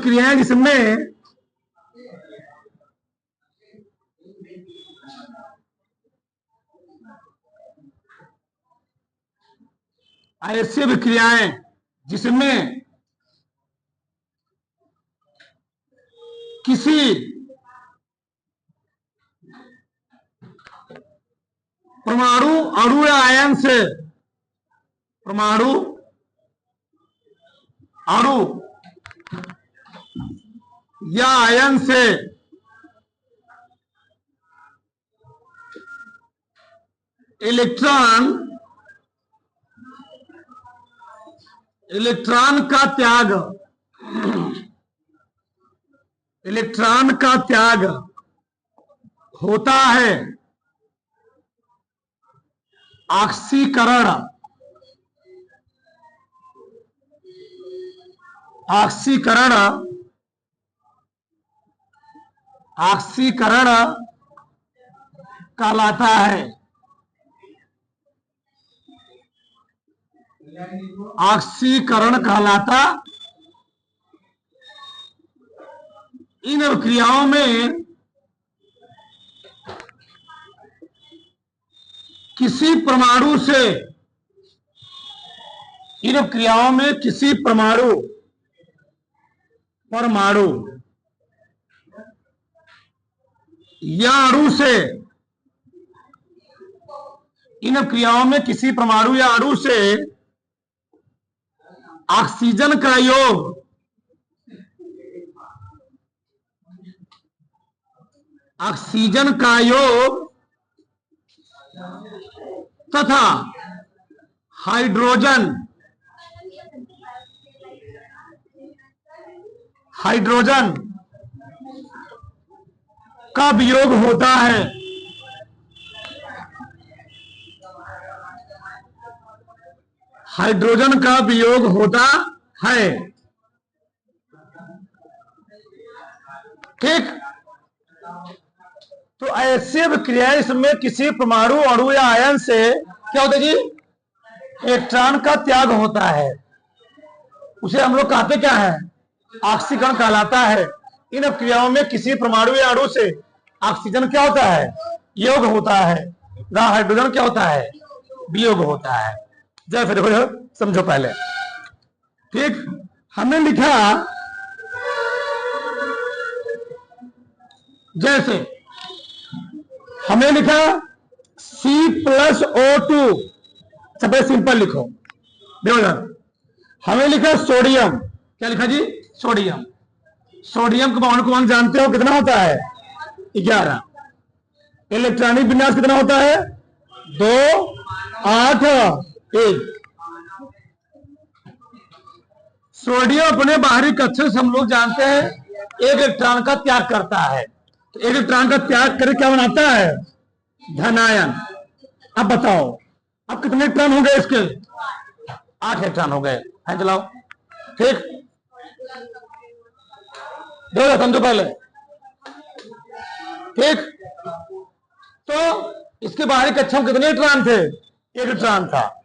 क्रियाएं जिसमें ऐसी क्रियाएं जिसमें किसी परमाणु अणु या आयन से परमाणु अणु या आयन से इलेक्ट्रॉन का त्याग होता है। ऑक्सीकरण कहलाता है। ऑक्सीकरण कहलाता। इन क्रियाओं में किसी परमाणु से परमाणु या अणु से इन क्रियाओं में किसी परमाणु या अणु से ऑक्सीजन का योग तथा हाइड्रोजन का वियोग होता है। हाइड्रोजन का वियोग होता है। ठीक। तो ऐसे क्रियाएं इसमें किसी परमाणु अणु या आयन से क्या होता है जी? इलेक्ट्रॉन का त्याग होता है। उसे हम लोग कहते क्या है? ऑक्सीकरण कहलाता है। इन क्रियाओं में किसी परमाणु या अणु से ऑक्सीजन क्या होता है? योग होता है। हाइड्रोजन क्या होता है? वियोग होता है। जय फिर समझो पहले। ठीक। हमने लिखा जैसे हमने लिखा C+O2। सबसे सिंपल लिखो। देखो हमने लिखा सोडियम। क्या लिखा जी? सोडियम। सोडियम का परमाणु क्रमांक जानते हो कितना होता है? 11। इलेक्ट्रॉनिक विन्यास कितना होता है? 2 8 1। सोडियम अपने बाहरी कक्षक से हम लोग जानते हैं एक इलेक्ट्रॉन का त्याग करता है। तो एक इलेक्ट्रॉन का त्याग करके क्या बनाता है? धनायन। अब बताओ अब कितने इलेक्ट्रॉन हो गए इसके? 8 इलेक्ट्रॉन हो गए। है चलाओ। ठीक। देखो समझो पहले। ठीक। तो इसके बाहरी कक्षा में कितने इलेक्ट्रॉन थे? 1 इलेक्ट्रॉन था।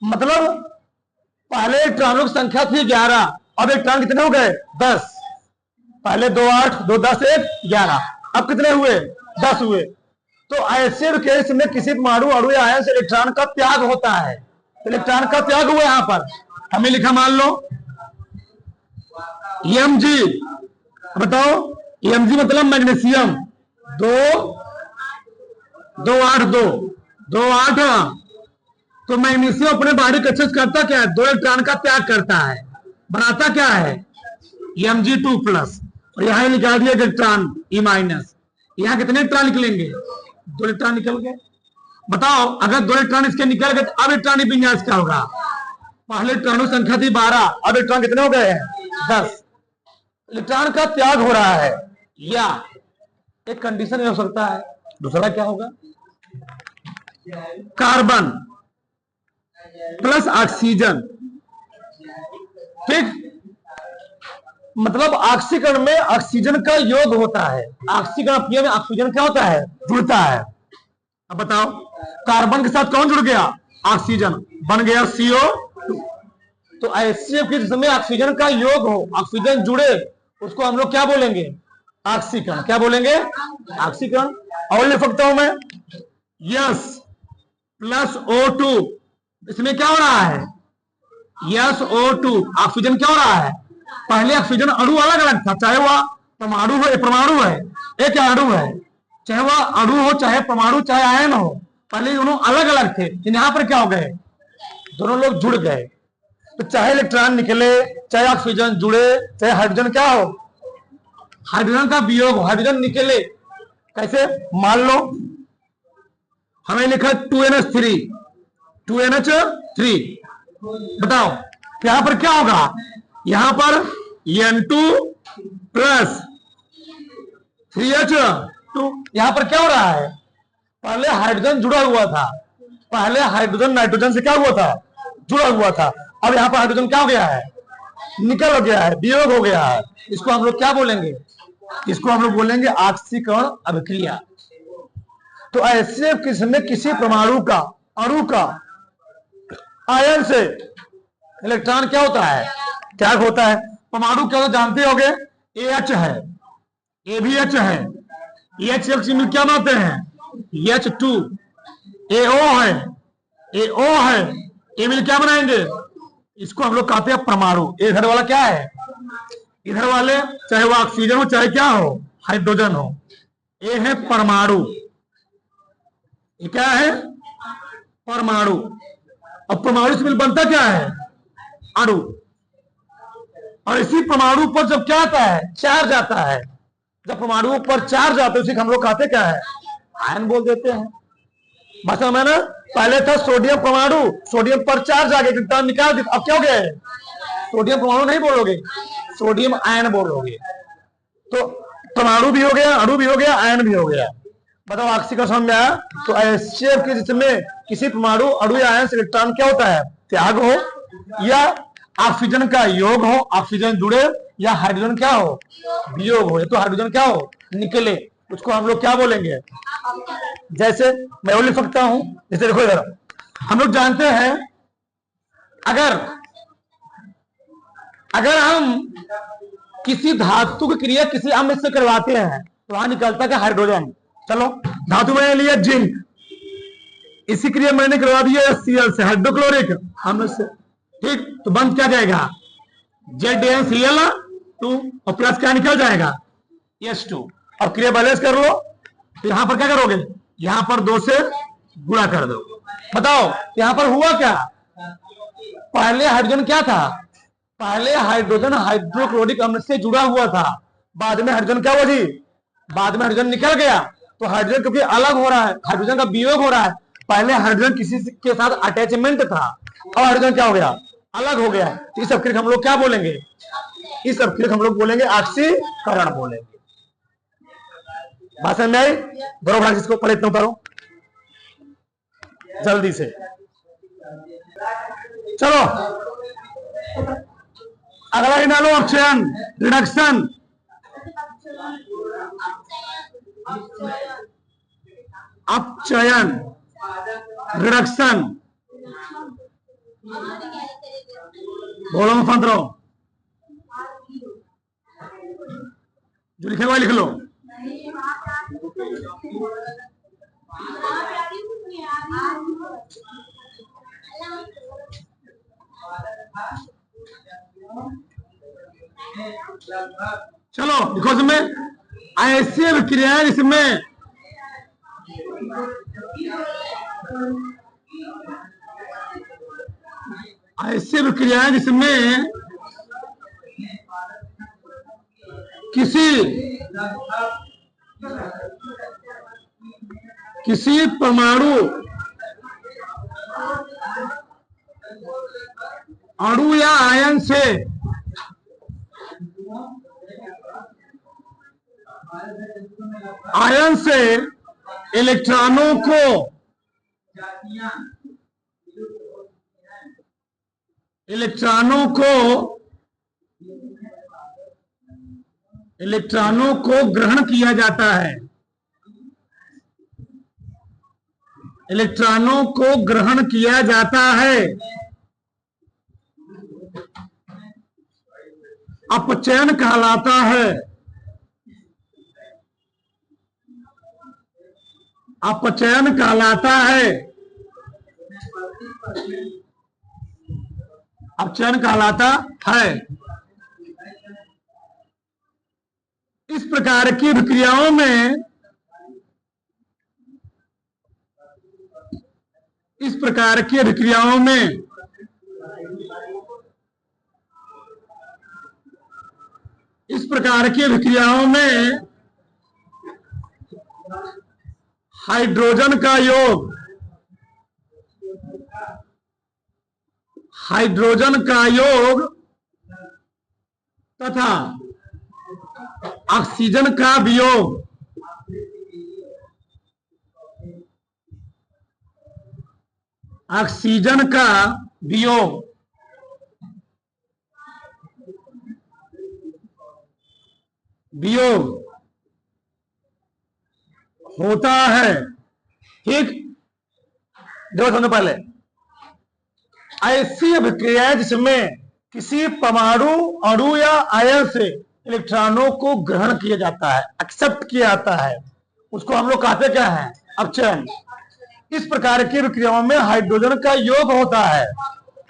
मतलब पहले इलेक्ट्रॉनों की संख्या थी 11। अब इलेक्ट्रॉन कितने हो गए? 10। पहले 2 8 2 10 1 11। अब कितने हुए? 10 हुए। तो ऐसे केस में किसी परमाणु अणु या आयन से इलेक्ट्रॉन का त्याग होता है। इलेक्ट्रॉन का त्याग हुआ। यहां पर हमें लिखा मान लो Mg। बताओ Mg मतलब मैग्नीशियम। 2 2 8 2 2 8। तो मैग्नीशियम अपने बाहरी कक्षक करता क्या है? 2 इलेक्ट्रॉन का त्याग करता है। बनाता क्या है? Mg2+। और यहां निकाल दिया इलेक्ट्रॉन E-। यहां कितने इलेक्ट्रॉन निकलेंगे? 2 इलेक्ट्रॉन निकल गए। बताओ अगर 2 इलेक्ट्रॉन इसके निकल गए तो अब इलेक्ट्रॉनिक विन्यास क्या होगा? पहले इलेक्ट्रॉनों की संख्या थी 12। अब इलेक्ट्रॉन कितने हो गए हैं? 10। इलेक्ट्रॉन का त्याग हो रहा है। या एक कंडीशन हो सकता है। दूसरा क्या होगा? Carbon plus oxygen. ठीक। मतलब ऑक्सीकरण में ऑक्सीजन का योग होता है। ऑक्सीकरण क्रिया में ऑक्सीजन क्या होता है? जुड़ता है। अब बताओ कार्बन के साथ कौन जुड़ गया? ऑक्सीजन। बन गया CO2। तो ऐसे जिसमें ऑक्सीजन का योग हो, ऑक्सीजन जुड़े उसको हम लोग क्या बोलेंगे? ऑक्सीकरण। क्या बोलेंगे? ऑक्सीकरण। और लिख सकता हूं मैं यस प्लस O2, इसमें क्या हो रहा है? यस O2 ऑक्सीजन क्या हो रहा है? पहले ऑक्सीजन अणु अलग अलग था, चाहे वह परमाणु हो, परमाणु है एक अणु है, चाहे वह अणु हो चाहे परमाणु चाहे आयन हो, पहले दोनों अलग अलग थे। यहां पर क्या हो गए? दोनों लोग जुड़ गए। तो चाहे इलेक्ट्रॉन निकले, चाहे ऑक्सीजन जुड़े, चाहे हाइड्रोजन क्या हो, हाइड्रोजन का वियोग हो, हाइड्रोजन निकले। कैसे? मान लो हमें लिखा 2NH3, 2NH3, बताओ यहां पर क्या होगा? यहां पर N2 प्लस 3H2, यहां पर क्या हो रहा है? पहले हाइड्रोजन जुड़ा हुआ था, पहले हाइड्रोजन नाइट्रोजन से क्या हुआ था? जुड़ा हुआ था। अब यहां पर हाइड्रोजन क्या हो गया है? निकल हो गया है, वियोग हो गया है। इसको हम लोग क्या बोलेंगे? इसको हम लोग बोलेंगे ऑक्सीकरण अभिक्रिया। तो ऐसे किसमें किसी परमाणु का, अणु का आयन से इलेक्ट्रॉन क्या होता है? त्याग होता है। परमाणु क्या होता जानते होगे? AH है, A भी H है, H मिल क्या बनाते हैं? H2, AO है, AO है, A मिल क्या बनाएंगे? इसको हम लोग कहते हैं परमाणु। इधर वाला क्या है? इधर वाले चाहे वो ऑक्सीजन हो चाहे क्या हो, हाइड्रोजन हो, ये है परमाणु। ये क्या है? परमाणु। अब परमाणु से मिल बनता क्या है? अणु। और इसी परमाणु पर जब क्या आता है? चार्ज आता है। जब परमाणु पर चार्ज आता है उसी हम लोग कहते क्या है? आयन बोल देते हैं। बस मैंने पहले था सोडियम परमाणु, सोडियम पर चार्ज आ गया, निकाल दिया, अब क्या हो गया? सोडियम परमाणु नहीं बोलोगे, सोडियम आयन बोलोगे। तो परमाणु भी हो गया, अणु भी हो गया, आयन भी हो गया। बताओ ऑक्सीकरण समझ में आया? तो ऐसे के जिसमें किसी परमाणु, अणु या आयन से इलेक्ट्रॉन क्या होता है? त्याग हो, या ऑक्सीजन का योग हो, ऑक्सीजन जुड़े, या हाइड्रोजन क्या हो? वियोग हो। तो हाइड्रोजन क्या हो? निकले, उसको हम लोग क्या बोलेंगे? जैसे मैं वो लिख सकता हूं, जैसे देखो इधर हम लोग जानते हैं अगर हम किसी धातु की क्रिया किसी अम्ल से करवाते हैं तो वहां निकलता है हाइड्रोजन। चलो धातु मैंने लिया जिंक, इसी क्रिया मैंने करवा दिया Cl से, हाइड्रोक्लोरिक अम्ल से, ठीक। तो बंद क्या जाएगा? ZnCl2 और प्लस क्या निकल जाएगा? H2। अब क्रिया बैलेंस कर लो, तो यहां पर क्या करोगे? यहां पर 2 से गुणा कर दो। बताओ यहां पर हुआ क्या? पहले हाइड्रोजन क्या था? पहले हाइड्रोजन हाइड्रोक्लोरिक अम्ल से जुड़ा हुआ था, बाद में हाइड्रोजन क्या हुआ जी? बाद में हाइड्रोजन निकल गया। तो हाइड्रोजन क्योंकि अलग हो रहा है, हाइड्रोजन का वियोग हो रहा है। पहले हाइड्रोजन किसी के साथ अटैचमेंट था, और हाइड्रोजन क्या हो गया? अलग हो गया। तो इस अभिक्रिया हम लोग क्या बोलेंगे? इस अभिक्रिया हम लोग बोलेंगे ऑक्सीकरण बोलेंगे। भाषण में आई? बरोबर, इसको पढ़े इतना करो जल्दी से। चलो अगला ही डालो, अपचयन, रिडक्शन। अपचयन, रिडक्शन, बोलो मंत्रो, जो लिखे हुआ लिख लो। चलो देखो, इसमें ऐसी विक्रिया जिसमें ऐसी विक्रिया जिसमें किसी परमाणु, अणु या आयन से इलेक्ट्रॉनों को ग्रहण किया जाता है, इलेक्ट्रॉनों को ग्रहण किया जाता है। अपचयन कहलाता है। अपचयन कहलाता है। अपचयन कहलाता है। इस प्रकार की विक्रियाओं में इस प्रकार की विक्रियाओं में इस प्रकार की विक्रियाओं में हाइड्रोजन का योग तथा ऑक्सीजन का वियोग वियोग होता है। ठीक, देखो समझो पहले, ऐसी अभिक्रिया जिसमें किसी परमाणु, अणु या आयन से इलेक्ट्रॉनों को ग्रहण किया जाता है, एक्सेप्ट किया जाता है, उसको हम लोग कहते क्या है? अपचयन। इस प्रकार की विक्रियाओं में हाइड्रोजन का योग होता है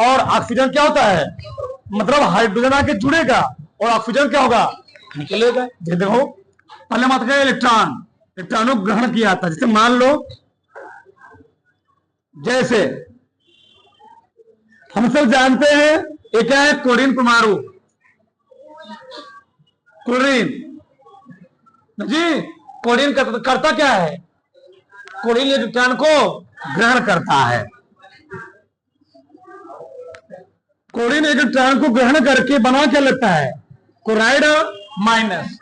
और ऑक्सीजन क्या होता है? मतलब हाइड्रोजन आके जुड़ेगा और ऑक्सीजन क्या होगा? निकलेगा। देखो पहले बात करें, इलेक्ट्रॉनों को ग्रहण किया जाता है। जैसे मान लो, जैसे हम सब जानते हैं एक क्या है? क्लोरीन परमाणु। क्लोरीन जी, क्लोरीन करता क्या है? क्लोरीन इलेक्ट्रॉन को ग्रहण करता है। क्लोरीन इलेक्ट्रॉन को ग्रहण करके बना क्या लेता है? Chloride minus.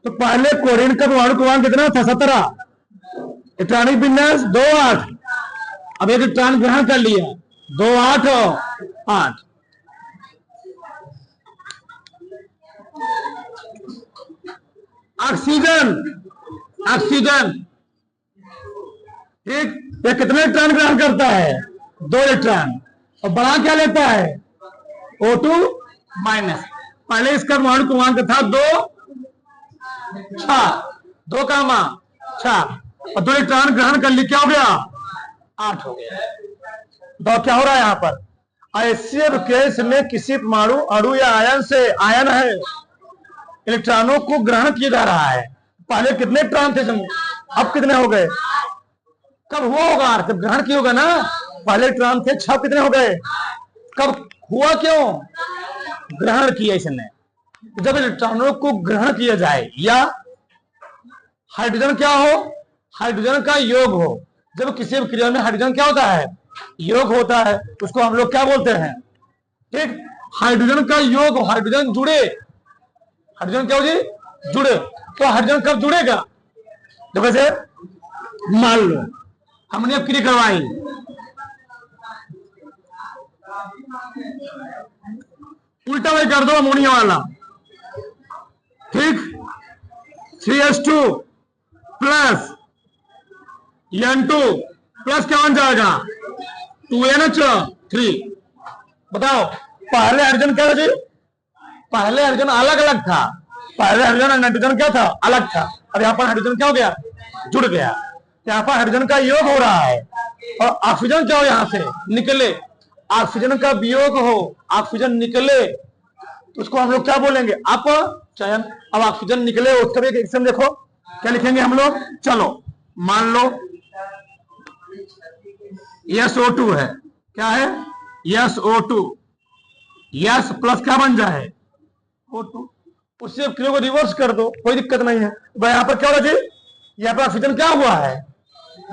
तो पहले क्लोरीन का परमाणु क्रमांक कितना था? 17। इलेक्ट्रॉनिक विन्यास 2 8। अब एक इलेक्ट्रॉन ग्रहण कर लिया, 2 8 8। ऑक्सीजन ठीक, ये कितने इलेक्ट्रॉन ग्रहण करता है? 2 इलेक्ट्रॉन। और बड़ा क्या लेता है? O2 minus. पहले इसका परमाणु क्रमांक था 2 6, 2 का मान 6, और 2 इलेक्ट्रॉन ग्रहण कर ली, क्या हो गया? 8 हो गया। तो क्या हो रहा है यहाँ पर? ऐसे केस में किसी परमाणु, अणु या आयन से, आयन है, इलेक्ट्रॉनों को ग्रहण किया जा रहा है। पहले कितने इलेक्ट्रॉन थे इसमें? अब कितने हो गए? कब हुआ होगा? जब ग्रहण किया होगा ना। पहले इलेक्ट्रॉन थे 6, कितने हो गए? कब हुआ? क्यों ग्रहण किया इसने? जब इलेक्ट्रॉनों को ग्रहण किया जाए या हाइड्रोजन क्या हो? हाइड्रोजन का योग हो। जब किसी क्रिया में हाइड्रोजन क्या होता है? योग होता है। उसको हम लोग क्या बोलते हैं? ठीक, हाइड्रोजन का योग हो, हाइड्रोजन जुड़े। हाइड्रोजन क्या हो जी? जुड़े। तो हाइड्रोजन कब जुड़ेगा? तो कैसे? मान लो हमने अब क्रिया करवाई, उल्टा वही कर दो अमोनिया वाला। ठीक, CH2 प्लस N2 प्लस क्या बन जाएगा? 2NH3। बताओ, पहले हाइड्रोजन क्या था जी? पहले हाइड्रोजन अलग अलग था। पहले हाइड्रोजन और नाइट्रोजन क्या था? अलग था। अब यहाँ पर हाइड्रोजन क्या हो गया? जुड़ गया। यहाँ पर हाइड्रोजन का योग हो रहा है और ऑक्सीजन क्या हो? यहाँ से निकले। ऑक्सीजन का वियोग हो, ऑक्सीजन निकले, तो उसको हम लोग क्या बोलेंगे? अपचयन। अब ऑक्सीजन निकले, उसका भी एक एक्शन देखो, क्या लिखेंगे हम लोग? चलो मान लो SO2 है। क्या है? SO2। यस प्लस क्या बन जाए? O2। उससे क्रिया को रिवर्स कर दो, कोई दिक्कत नहीं है। भाई यहाँ पर क्या हो रहा है? यहाँ पर ऑक्सीजन क्या हुआ है?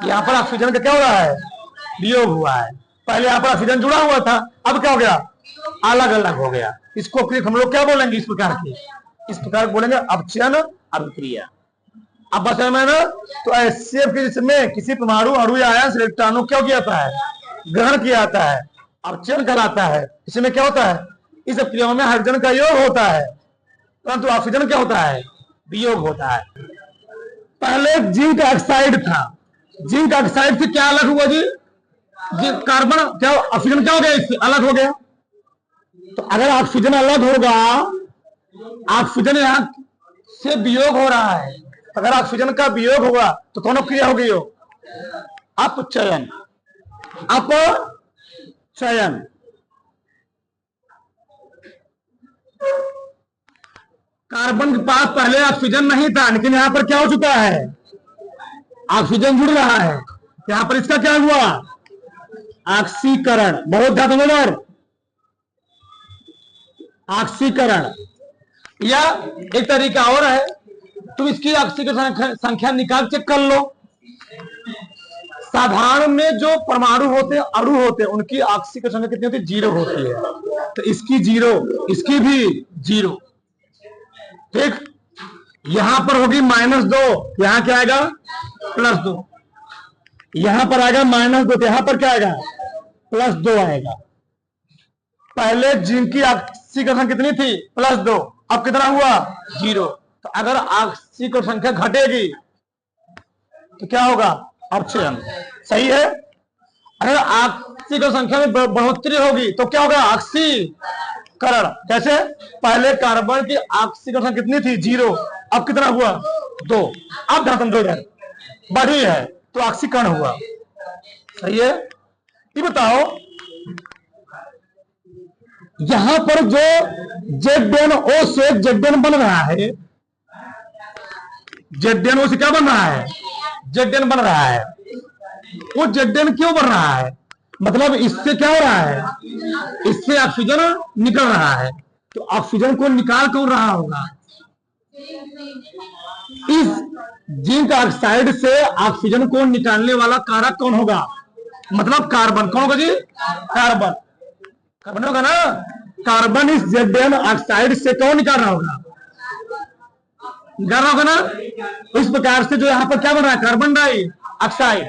यहाँ पर ऑक्सीजन का क्या हो रहा है? वियोग हुआ है। पहले यहाँ पर ऑक्सीजन जुड़ा हुआ था, अब क्या हो गया? अलग अलग हो गया। इसको हम लोग क्या बोलेंगे? इस प्रकार की, इस प्रकार बोलेंगे अपचयन अभिक्रिया। अब बस मैंने तो ऐसे जिसमें किसी परमाणु, अणु या आयन से इलेक्ट्रॉनों क्या किया जाता है? ग्रहण किया जाता है, अपचयन कहलाता है। इसमें क्या होता है? इस क्रिया में हाइड्रोजन का योग होता है, परंतु ऑक्सीजन क्या होता है? वियोग होता है। पहले जिंक ऑक्साइड था, जिंक ऑक्साइड से क्या अलग हुआ जी? कार्बन क्या, ऑक्सीजन क्या हो गया? इससे अलग हो गया। तो अगर ऑक्सीजन अलग होगा ऑक्सीजन यहाँ से वियोग हो रहा है। अगर ऑक्सीजन का वियोग होगा तो कौन क्रिया होगी? अपचयन। अपचयन। कार्बन के पास पहले ऑक्सीजन नहीं था, लेकिन यहां पर क्या हो चुका है? ऑक्सीजन जुड़ रहा है। यहां पर इसका क्या हुआ? ऑक्सीकरण। बहुत ध्यान, ऑक्सीकरण। या एक तरीका और है, तुम इसकी ऑक्सीकरण संख्या निकाल चेक कर लो। साधारण में जो परमाणु होते हैं, अणु होते हैं, उनकी ऑक्सीकरण संख्या कितनी होती है? 0 होती है। तो इसकी 0, इसकी भी 0। ठीक, यहां पर होगी -2, यहां क्या आएगा? +2। यहां पर आएगा -2, यहां पर क्या आएगा? +2 आएगा। पहले जिनकी ऑक्सीकरण कितनी थी? +2। अब कितना हुआ? 0। तो अगर ऑक्सीकरण संख्या घटेगी तो क्या होगा? अपचयन। सही है। अगर ऑक्सीकरण संख्या में बढ़ोतरी होगी तो क्या होगा? ऑक्सीकरण। कैसे? पहले कार्बन की ऑक्सीकरण संख्या कितनी थी? 0। अब कितना हुआ? 2। अब ध्यान समझो, बढ़ी है तो ऑक्सीकरण हुआ। सही है। ये बताओ, यहां पर जो ZnO से ZN बन रहा है, ZnO से क्या बन रहा है? ZN बन रहा है। वो ZN क्यों बन रहा है? मतलब इससे क्या हो रहा है? इससे ऑक्सीजन निकल रहा है। तो ऑक्सीजन को निकाल कौन रहा होगा? इस जिंक ऑक्साइड से ऑक्सीजन को निकालने वाला कारक कौन होगा? मतलब कार्बन। कौन होगा जी? कार्बन। कार्बन होगा ना। कार्बन इस ZN ऑक्साइड से कौन निकाल रहा होगा? निकाल रहा होगा ना। इस प्रकार से जो यहां पर क्या बन रहा है? Carbon dioxide,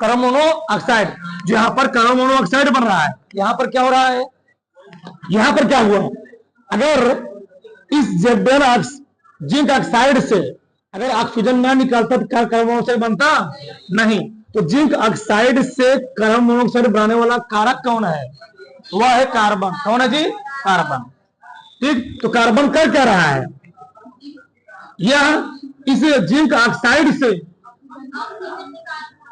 carbon monoxide. जो यहां पर कार्बन मोनोऑक्साइड बन रहा है, यहां पर क्या हो रहा है? यहां पर क्या हुआ? अगर इस ZN जिंक ऑक्साइड से अगर ऑक्सीजन ना निकालता तो क्या कार्बन मोनोऑक्साइड बनता? नहीं। तो जिंक ऑक्साइड से कार्बन मोनोऑक्साइड बनाने वाला कारक कौन है? वह है कार्बन। कौन है जी? कार्बन। ठीक, तो कार्बन कर क्या रहा है? यह इस जिंक ऑक्साइड से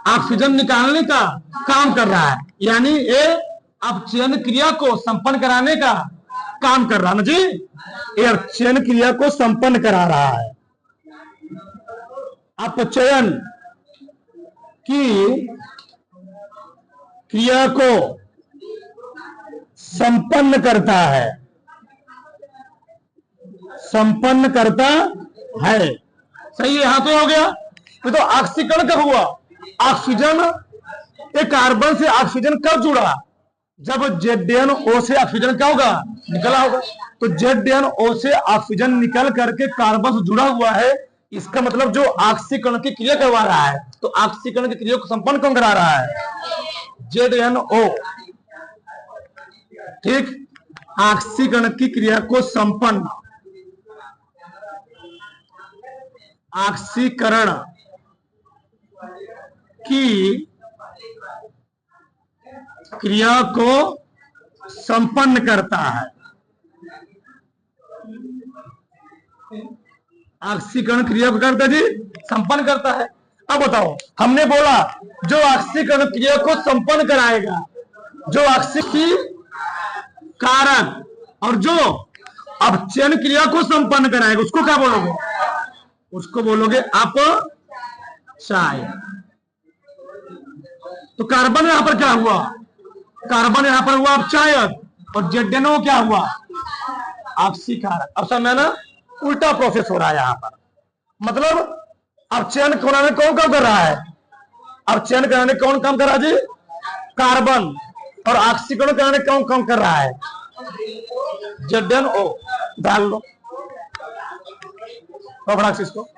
ऑक्सीजन निकालने का काम कर रहा है, यानी ये अपचयन क्रिया को संपन्न कराने का काम कर रहा है ना जी। ये अपचयन क्रिया को संपन्न करा रहा है। अपचयन की क्रिया को संपन्न करता है, संपन्न करता है। सही है। यहां तो हो गया। तो ऑक्सीकरण कब हुआ? ऑक्सीजन, एक कार्बन से ऑक्सीजन कब जुड़ा? जब ZnO से ऑक्सीजन क्या होगा? निकला होगा। तो ZnO से ऑक्सीजन निकल करके कार्बन से जुड़ा हुआ है। इसका मतलब जो ऑक्सीकरण की क्रिया करवा रहा है, तो ऑक्सीकरण की क्रिया को संपन्न कौन करा रहा है? ZnO। ठीक, ऑक्सीकरण की क्रिया को संपन्न, ऑक्सीकरण की क्रिया को संपन्न करता है। ऑक्सीकरण क्रिया को करता जी, संपन्न करता है। अब बताओ, हमने बोला जो ऑक्सीकरण क्रिया को संपन्न कराएगा, जो ऑक्सीकरण कारक, और जो अपचयन क्रिया को संपन्न कराएगा, उसको क्या बोलोगे? उसको बोलोगे अपचय। तो कार्बन यहां पर क्या हुआ? कार्बन यहां पर हुआ अपचायक, और ZnO क्या हुआ? ऑक्सीकारक। अब समझना ना, उल्टा प्रोसेस हो रहा है यहां पर। मतलब अपचयन कराने कौन काम कर रहा है? अपचयन कराने कौन काम कर रहा है जी? कार्बन। और ऑक्सीकरण कराने कौन काम कर रहा है? ZnO। डाल लो इसको।